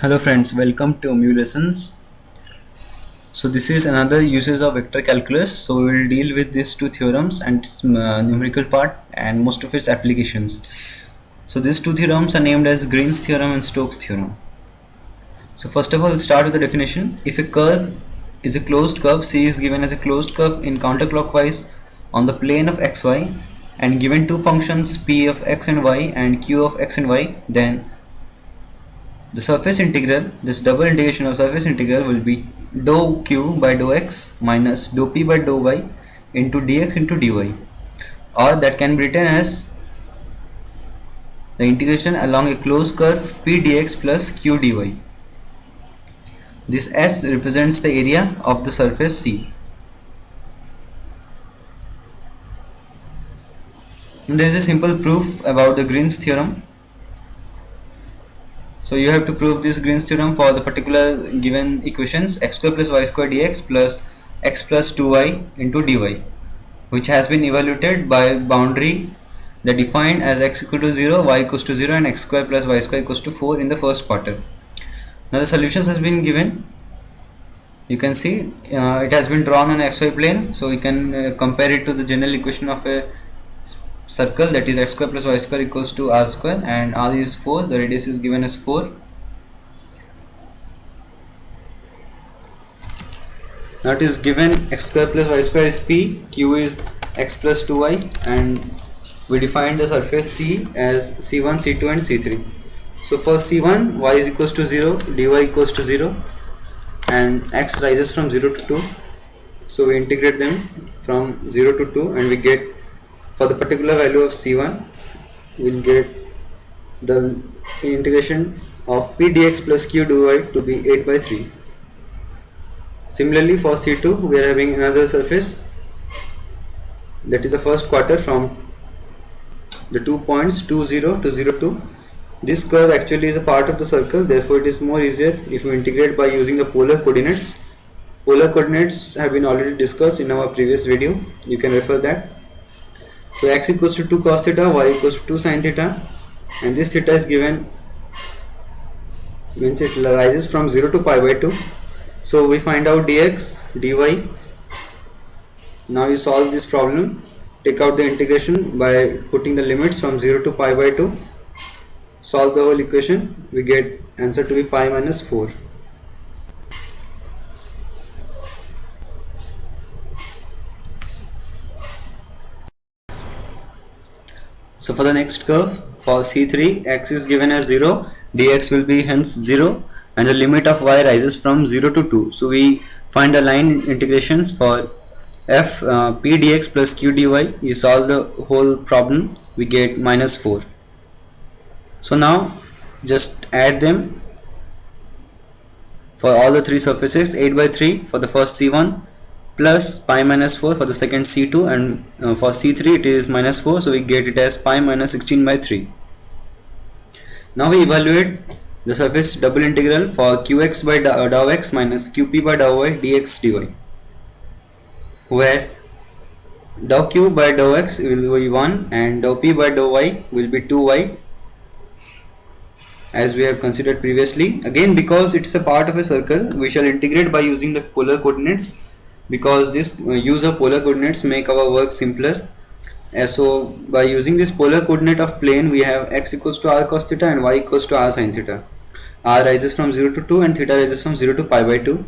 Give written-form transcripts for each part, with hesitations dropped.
Hello friends, welcome to Mu Lessons. So this is another uses of vector calculus. So we will deal with these two theorems and its numerical part and most of its applications. So these two theorems are named as Green's theorem and Stoke's theorem. So first of all, let's start with the definition. If a curve is a closed curve, C is given as a closed curve in counterclockwise on the plane of xy and given two functions p of x and y and q of x and y, then the surface integral, this double integration of surface integral will be dou q by dou x minus dou p by dou y into dx into dy, or that can be written as the integration along a closed curve p dx plus q dy. This S represents the area of the surface C. And there is a simple proof about the Green's theorem. So you have to prove this Green's theorem for the particular given equations x square plus y square dx plus x plus 2y into dy, which has been evaluated by boundary that defined as x equal to 0, y equals to 0 and x square plus y square equals to 4 in the first quarter. Now the solutions has been given. You can see it has been drawn on xy plane, so we can compare it to the general equation of a circle, that is x square plus y square equals to r square, and r is 4, the radius is given as 4. Now it is given x square plus y square is p, q is x plus 2y, and we define the surface C as C1, C2 and C3. So for C1, y is equals to 0, dy equals to 0, and x rises from 0 to 2. So we integrate them from 0 to 2 and we get, for the particular value of C1, we will get the integration of p dx plus q dy to be 8 by 3. Similarly for C2, we are having another surface, that is the first quarter from the 2 points 2, 0 to 0, 2. This curve actually is a part of the circle, therefore it is more easier if we integrate by using the polar coordinates. Polar coordinates have been already discussed in our previous video, you can refer that. So x equals to 2 cos theta, y equals to 2 sin theta, and this theta is given, means it rises from 0 to pi by 2. So we find out dx, dy. Now you solve this problem, take out the integration by putting the limits from 0 to pi by 2, solve the whole equation, we get answer to be pi minus 4. So for the next curve, for C3, x is given as 0, dx will be hence 0, and the limit of y rises from 0 to 2. So we find the line integrations for f p dx plus q dy. You solve the whole problem, we get minus 4. So now just add them for all the three surfaces, 8 by 3 for the first C1 plus pi minus 4 for the second C2, and for C3 it is minus 4, so we get it as pi minus 16 by 3. Now we evaluate the surface double integral for qx by dou x minus qp by dou y dx dy, where dou q by dou x will be 1 and dou p by dou y will be 2y, as we have considered previously. Again, because it's a part of a circle, we shall integrate by using the polar coordinates, because this use of polar coordinates make our work simpler. So by using this polar coordinate of plane, we have x equals to r cos theta and y equals to r sin theta. R rises from 0 to 2 and theta rises from 0 to pi by 2,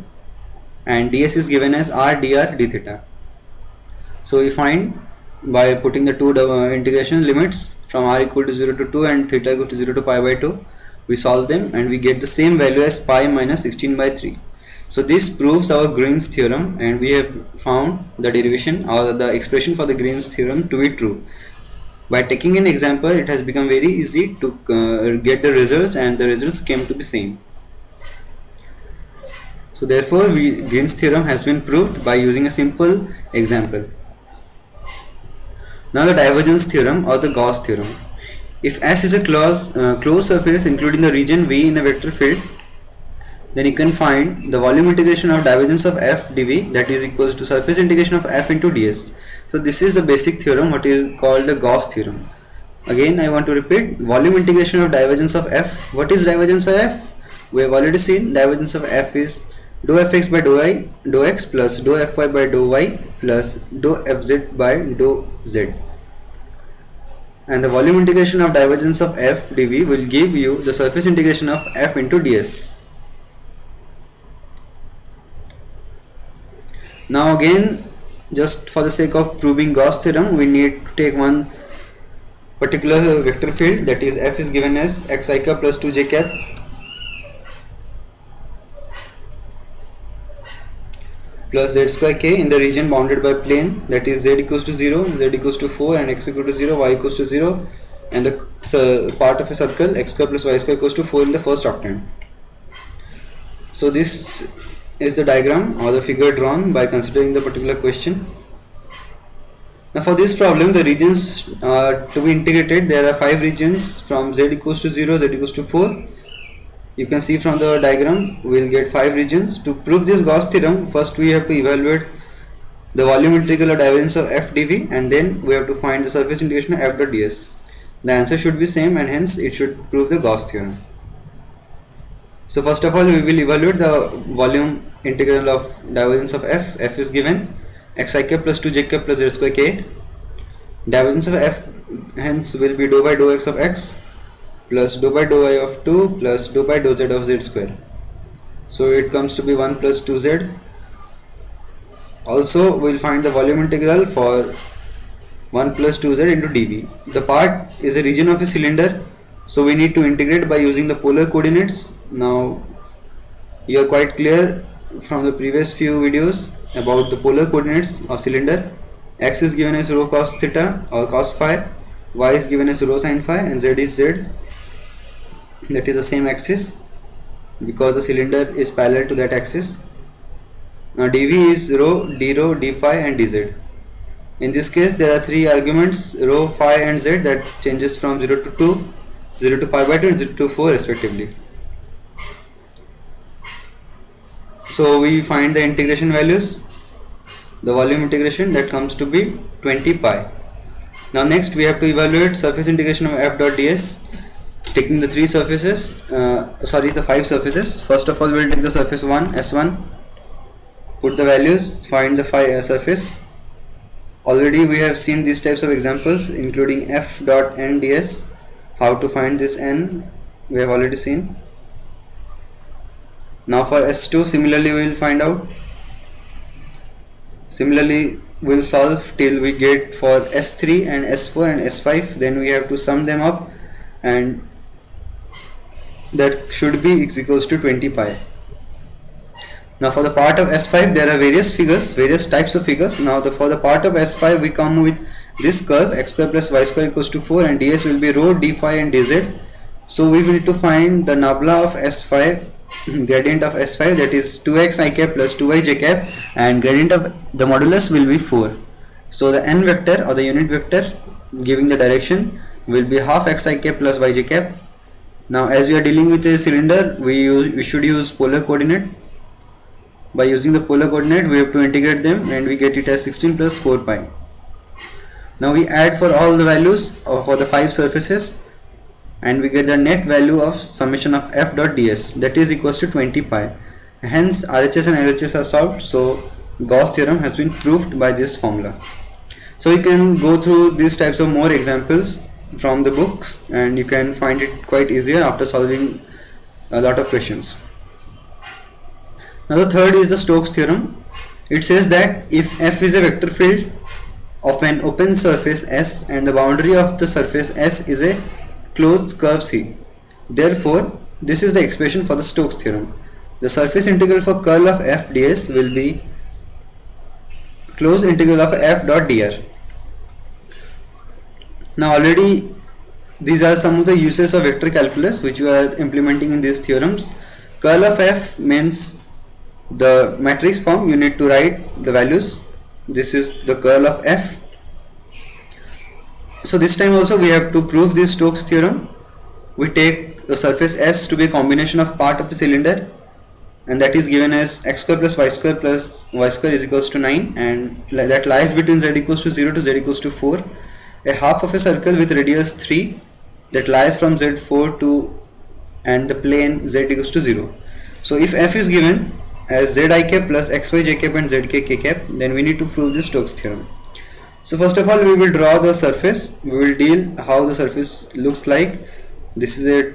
and ds is given as r dr d theta. So we find by putting the two integration limits from r equal to 0 to 2 and theta equal to 0 to pi by 2, we solve them and we get the same value as pi minus 16 by 3. So this proves our Green's theorem, and we have found the derivation or the expression for the Green's theorem to be true. By taking an example, it has become very easy to get the results, and the results came to be same. So therefore Green's theorem has been proved by using a simple example. Now the divergence theorem or the Gauss theorem. If S is a closed surface including the region V in a vector field, then you can find the volume integration of divergence of f dv, that is equals to surface integration of f into ds. So this is the basic theorem, what is called the Gauss theorem. Again I want to repeat, volume integration of divergence of f. What is divergence of f? We have already seen divergence of f is dou fx by dou I dou x plus dou fy by dou y plus dou fz by dou z. And the volume integration of divergence of f dv will give you the surface integration of f into ds. Now again, just for the sake of proving Gauss theorem, we need to take one particular vector field, that is f is given as xi cap plus 2j cap plus z square k in the region bounded by plane, that is z equals to 0, z equals to 4 and x equal to 0, y equals to 0, and the part of a circle x square plus y square equals to 4 in the first octant. So this is the diagram or the figure drawn by considering the particular question. Now for this problem, the regions to be integrated, there are 5 regions from z equals to 0, z equals to 4. You can see from the diagram we will get 5 regions. To prove this Gauss theorem, first we have to evaluate the volume integral of divergence of f dv, and then we have to find the surface integration of f dot ds. The answer should be same, and hence it should prove the Gauss theorem. So first of all, we will evaluate the volume integral of divergence of f. F is given xi cap plus 2j cap plus z square k. Divergence of f hence will be dou by dou x of x plus dou by dou y of 2 plus dou by dou z of z square. So it comes to be 1 plus 2z. Also we will find the volume integral for 1 plus 2z into dv. The part is a region of a cylinder, so we need to integrate by using the polar coordinates. Now you are quite clear from the previous few videos about the polar coordinates of cylinder. X is given as rho cos theta or cos phi, y is given as rho sin phi, and z is z, that is the same axis because the cylinder is parallel to that axis. Now dv is rho, d rho, d phi and dz. In this case there are 3 arguments, rho, phi and z, that changes from 0 to 2, 0 to pi by 2 and 0 to 4 respectively. So we find the integration values, the volume integration, that comes to be 20 pi. Now next we have to evaluate surface integration of f dot ds, taking the 5 surfaces. First of all we will take the surface 1, S1, put the values, find the surface. Already we have seen these types of examples including f dot n ds. How to find this n we have already seen. Now for S2 similarly we will find out. Similarly we will solve till we get for S3 and S4 and S5, then we have to sum them up, and that should be x equals to 20 pi. Now for the part of S5 there are various types of figures. Now for the part of S5 we come with this curve x square plus y square equals to 4, and ds will be rho, d phi and dz. So we will to find the nabla of S5, gradient of S5, that is 2x I cap plus 2y j cap, and gradient of the modulus will be 4. So the n vector or the unit vector giving the direction will be half x I cap plus y j cap. Now as we are dealing with a cylinder, we should use polar coordinate. By using the polar coordinate we have to integrate them, and we get it as 16 plus 4 pi. Now we add for all the values for the 5 surfaces, and we get the net value of summation of f dot ds, that is equals to 20 pi. Hence RHS and LHS are solved. So Gauss theorem has been proved by this formula. So you can go through these types of more examples from the books, and you can find it quite easier after solving a lot of questions. Now the third is the Stokes theorem. It says that if f is a vector field of an open surface S and the boundary of the surface S is a closed curve C, therefore this is the expression for the Stokes theorem. The surface integral for curl of f ds will be closed integral of f dot dr. Now already these are some of the uses of vector calculus which we are implementing in these theorems. Curl of f means the matrix form, you need to write the values. This is the curl of f. So this time also we have to prove this Stokes theorem. We take the surface S to be a combination of part of the cylinder, and that is given as x square plus y square is equals to 9, and that lies between z equals to 0 to z equals to 4. A half of a circle with radius 3 that lies from z4 to and the plane z equals to 0. So if f is given as zi cap plus xy j cap and zk k cap, then we need to prove this Stokes theorem. So first of all, we will draw the surface. We will deal how the surface looks like. This is a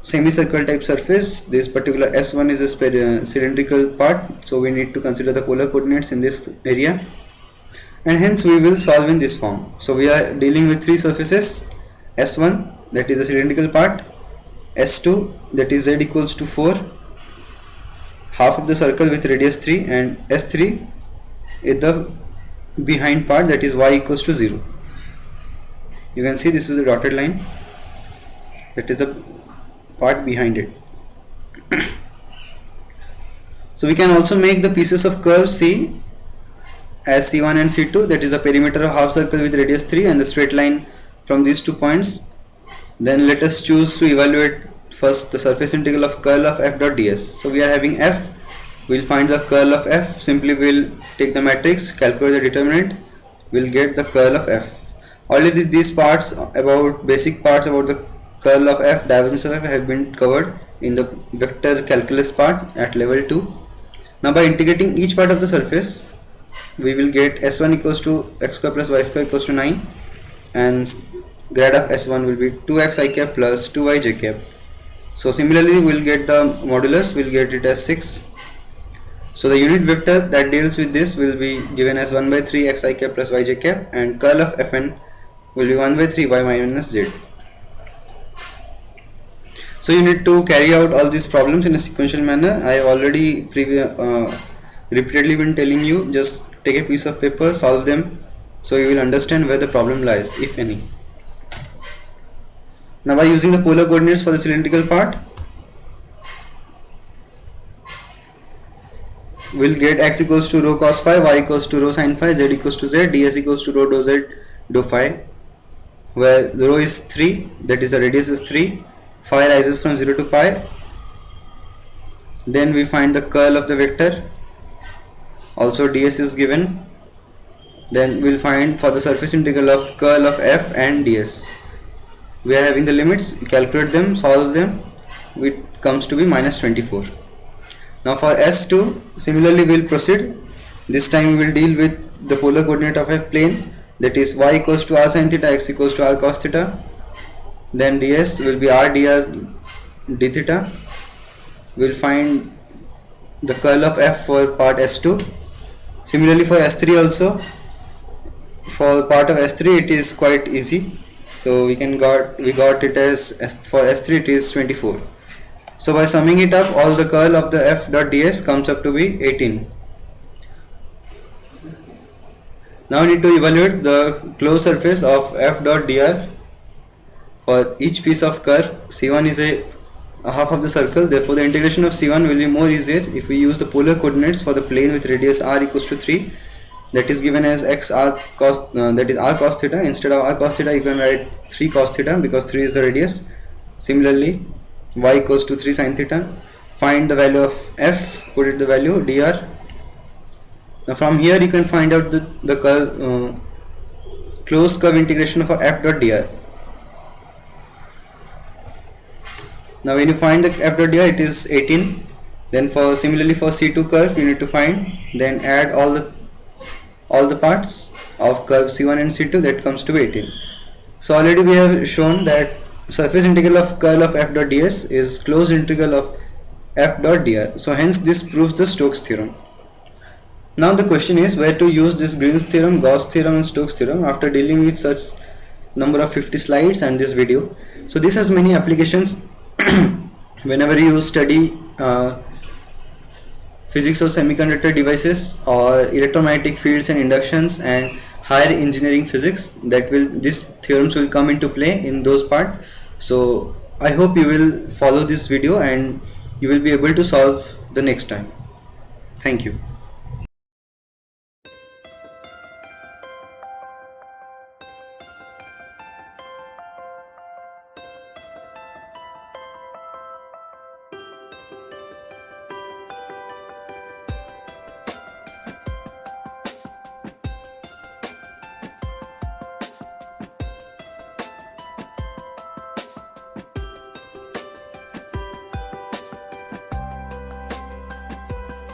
semicircle type surface. This particular S1 is a cylindrical part, so we need to consider the polar coordinates in this area, and hence we will solve in this form. So we are dealing with three surfaces: S1, that is a cylindrical part; S2, that is z equals to 4, half of the circle with radius 3, and S3 is the behind part, that is y equals to 0. You can see this is a dotted line, that is the part behind it. So we can also make the pieces of curve C as C1 and C2, that is the perimeter of half circle with radius 3 and the straight line from these 2 points. Then let us choose to evaluate first the surface integral of curl of f dot ds. So we are having f, we will find the curl of f. Simply we will take the matrix, calculate the determinant, we will get the curl of f. Already these parts, about basic parts about the curl of f, divergence of f, have been covered in the vector calculus part at level 2. Now by integrating each part of the surface, we will get s1 equals to x square plus y square equals to 9, and grad of s1 will be 2x I cap plus 2y j cap. So similarly we will get the modulus, we will get it as 6. So the unit vector that deals with this will be given as 1 by 3 x I cap plus y j cap, and curl of fn will be 1 by 3 y minus z. So you need to carry out all these problems in a sequential manner. I have already repeatedly been telling you, just take a piece of paper, solve them, so you will understand where the problem lies, if any. Now by using the polar coordinates for the cylindrical part, we'll get x equals to rho cos phi, y equals to rho sin phi, z equals to z, ds equals to rho dou z dou phi, where the rho is 3, that is the radius is 3, phi rises from 0 to pi. Then we find the curl of the vector, also ds is given. Then we'll find for the surface integral of curl of f and ds. We are having the limits, we calculate them, solve them, it comes to be minus 24. Now for S2, similarly we will proceed. This time we will deal with the polar coordinate of a plane, that is y equals to r sin theta, x equals to r cos theta. Then ds will be r dr d theta. We will find the curl of f for part S2. Similarly for S3 also. For part of S3 it is quite easy. So we got it as for S3 it is 24. So by summing it up, all the curl of the f dot ds comes up to be 18. Now we need to evaluate the closed surface of f dot dr for each piece of curve. C1 is a half of the circle, therefore the integration of C1 will be more easier if we use the polar coordinates for the plane with radius r equals to 3. That is given as x r cos that is r cos theta. Instead of r cos theta you can write 3 cos theta because 3 is the radius. Similarly y equals to 3 sin theta. Find the value of f, put it the value dr. Now from here you can find out the closed curve integration of f dot dr. Now when you find the f dot dr, it is 18. Then for similarly for C2 curve you need to find, then add all the parts of curve C1 and C2, that comes to 18. So already we have shown that surface integral of curl of f dot ds is closed integral of f dot dr. So hence this proves the Stokes theorem. Now the question is where to use this Green's theorem, Gauss theorem and Stokes theorem after dealing with such number of 50 slides and this video. So this has many applications whenever you study physics of semiconductor devices or electromagnetic fields and inductions and higher engineering physics, these theorems will come into play in those parts. So I hope you will follow this video and you will be able to solve the next time. Thank you.